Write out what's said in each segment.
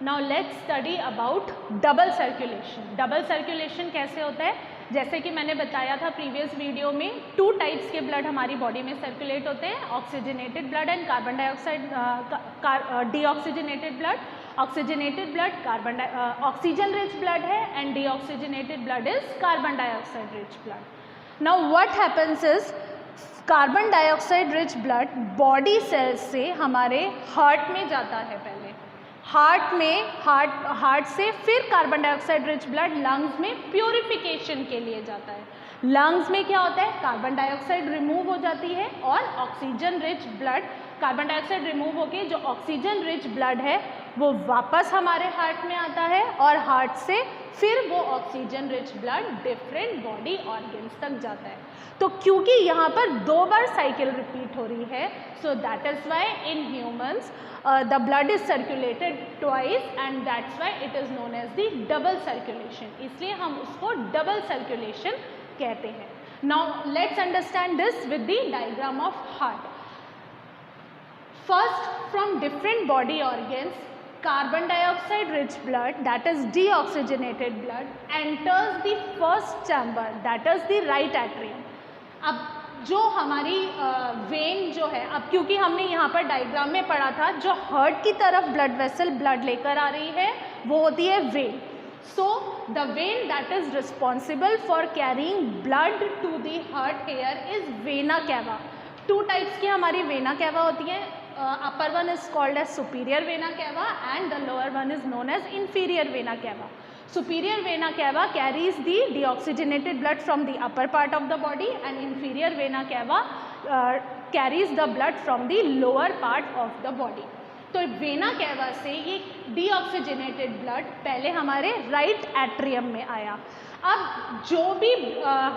Now let's study about double circulation. Double circulation कैसे होता है? जैसे कि मैंने बताया था प्रीवियस वीडियो में, 2 टाइप्स के ब्लड हमारी बॉडी में सर्कुलेट होते हैं, oxygenated blood and carbon dioxide deoxygenated blood. Oxygenated blood oxygen rich blood है and deoxygenated blood is carbon dioxide rich blood. Now what happens is carbon dioxide rich blood body cells से हमारे heart में जाता है, पहले heart से फिर carbon dioxide rich blood lungs में प्योरिफिकेशन के लिए जाता है। लंग्स में क्या होता है? कार्बन डाइऑक्साइड रिमूव हो जाती है और oxygen rich blood, carbon dioxide remove होके जो ऑक्सीजन रिच ब्लड है वो वापस हमारे हार्ट में आता है और हार्ट से फिर वो oxygen rich blood different body organs तक जाता है। तो क्योंकि यहाँ पर 2 बार साइकिल रिपीट हो रही है, so that is why in humans the blood is circulated twice and that's why it is known as the double circulation, इसलिए हम उसको double circulation कहते हैं। Now let's understand this with the diagram of heart. First, from different body organs, carbon dioxide rich blood, that is deoxygenated blood, enters the first chamber, that is the right atrium. अब जो हमारी when जो है, अब क्योंकि हमने यहाँ पर डायग्राम में पढ़ा था, जो हार्ट की तरफ ब्लड वेसल ब्लड लेकर आ रही है वो होती है vein. So the vein that is responsible for carrying blood to the heart here is vena cava. 2 types की हमारी वेना कैवा होती है। Upper one is called as superior vena cava and the lower one is known as inferior vena cava. Superior vena cava carries the deoxygenated blood from the upper part of the body and inferior vena cava carries the blood from the lower part of the body. तो vena cava से ये deoxygenated blood पहले हमारे right atrium में आया। अब जो भी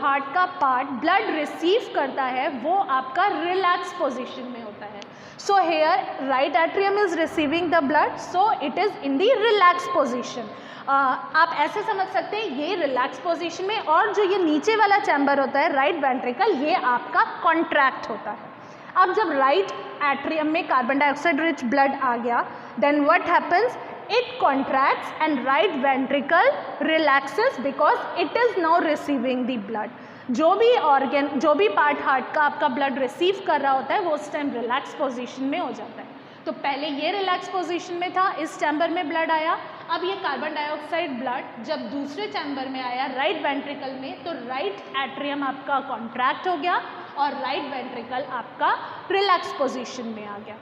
हार्ट का पार्ट ब्लड रिसीव करता है वो आपका रिलैक्स पोजीशन में होता है। So here right atrium is receiving the blood, so it is in the relax position. आप ऐसे समझ सकते हैं ये रिलैक्स पोजीशन में, और जो ये नीचे वाला चैम्बर होता है राइट वेंट्रिकल, ये आपका कॉन्ट्रैक्ट होता है। अब जब राइट एट्रियम में कार्बन डाइऑक्साइड रिच ब्लड आ गया, then what happens, it contracts and right ventricle relaxes because it is now receiving the blood. जो भी ऑर्गन, जो भी पार्ट हार्ट का आपका ब्लड रिसीव कर रहा होता है वो उस टाइम रिलैक्स पोजीशन में हो जाता है। तो पहले ये रिलैक्स पोजीशन में था, इस चैम्बर में ब्लड आया। अब ये कार्बन डाइऑक्साइड ब्लड जब दूसरे चैम्बर में आया राइट वेंट्रिकल में, तो राइट एट्रियम आपका कॉन्ट्रैक्ट हो गया और राइट वेंट्रिकल आपका रिलैक्स पोजीशन में आ गया।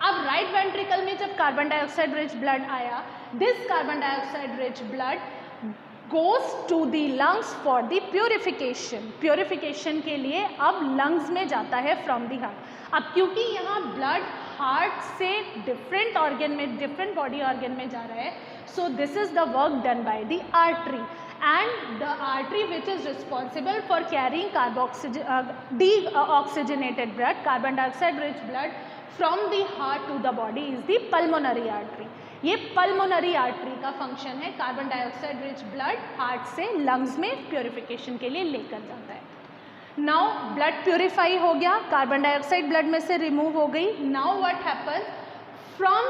अब राइट वेंट्रिकल में जब कार्बन डाइऑक्साइड रिच ब्लड आया, this carbon dioxide rich blood goes to the lungs for the purification. Purification के लिए अब लंग्स में जाता है फ्रॉम दी हार्ट। अब क्योंकि यहाँ ब्लड हार्ट से डिफरेंट ऑर्गन में, डिफरेंट बॉडी ऑर्गन में जा रहा है, so this is the work done by the artery and the artery which is responsible for carrying deoxygenated blood, carbon dioxide rich blood from the heart to the body is the pulmonary artery. ये pulmonary artery का function है, carbon dioxide rich blood heart से lungs में purification के लिए लेकर जाता है। नाउ ब्लड प्योरीफाई हो गया, कार्बन डाइऑक्साइड ब्लड में से रिमूव हो गई। Now what happen, from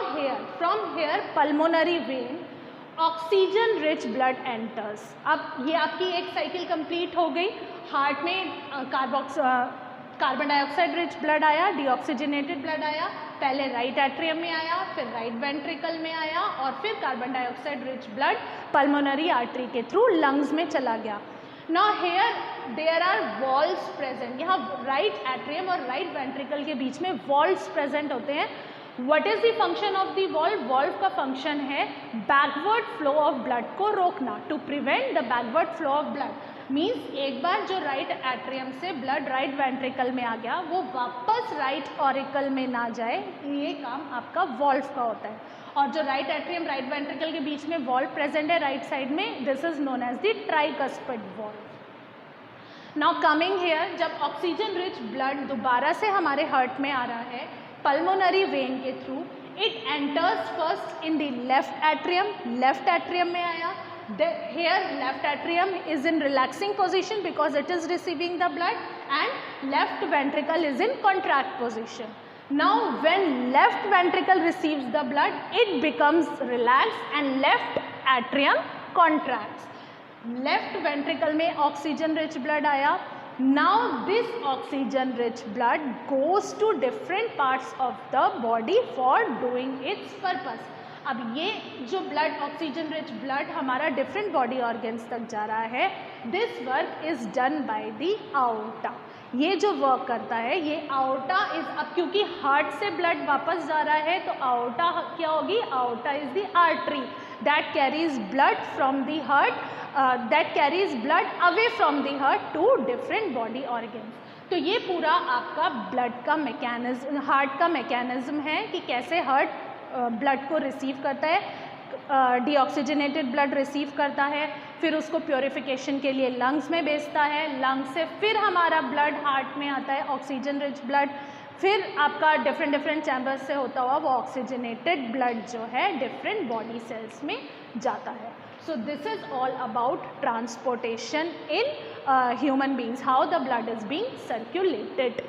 here pulmonary vein oxygen rich blood enters. अब ये आपकी एक साइकिल कंप्लीट हो गई। हार्ट में कार्बन डाइऑक्साइड रिच ब्लड आया, डीऑक्सीजनेटेड ब्लड आया, पहले राइट एट्रियम में आया, फिर राइट वेंट्रिकल में आया और फिर carbon dioxide rich blood pulmonary artery के थ्रू लंग्स में चला गया। Now here there are valves present. यहाँ राइट एट्रियम और राइट वेंट्रिकल के बीच में वॉल्व्स प्रेजेंट होते हैं। What is the function of the valve? Valve का फंक्शन है बैकवर्ड फ्लो ऑफ ब्लड को रोकना, to prevent the backward flow of blood. Means एक बार जो राइट एट्रियम से ब्लड राइट वेंट्रिकल में आ गया वो वापस राइट ऑरिकल में ना जाए, ये काम आपका वॉल्व का होता है। और जो राइट एट्रियम राइट वेंट्रिकल के बीच में वॉल्व प्रेजेंट है राइट साइड में, this is known as the tricuspid valve. Now coming here, जब ऑक्सीजन रिच ब्लड दोबारा से हमारे हार्ट में आ रहा है पल्मोनरी वेन के through, it enters first in the left atrium में आया। Here left atrium is in relaxing position because it is receiving the blood and left ventricle is in contract position. Now when left ventricle receives the blood, it becomes relaxed and left atrium contracts. Left ventricle में oxygen rich blood आया. Now this oxygen rich blood goes to different parts of the body for doing its purpose. अब ये जो blood oxygen rich blood हमारा different body organs तक जा रहा है, this work is done by the outta. ये जो वर्क करता है ये आउटा इज, अब क्योंकि हार्ट से ब्लड वापस जा रहा है तो आउटा क्या होगी, aorta is the artery that carries blood from the heart, that carries blood away from the heart to different body organs. तो ये पूरा आपका ब्लड का मैकेनिज्म, हार्ट का मैकेनिज्म है कि कैसे हार्ट ब्लड को रिसीव करता है, डीऑक्सीजनेटेड ब्लड रिसीव करता है, फिर उसको प्योरिफिकेशन के लिए लंग्स में भेजता है, लंग्स से फिर हमारा ब्लड हार्ट में आता है ऑक्सीजन रिच ब्लड, फिर आपका डिफरेंट चैम्बर्स से होता हुआ वो ऑक्सीजनेटेड ब्लड जो है डिफरेंट बॉडी सेल्स में जाता है. So this is all about transportation in human beings, how the blood is being circulated.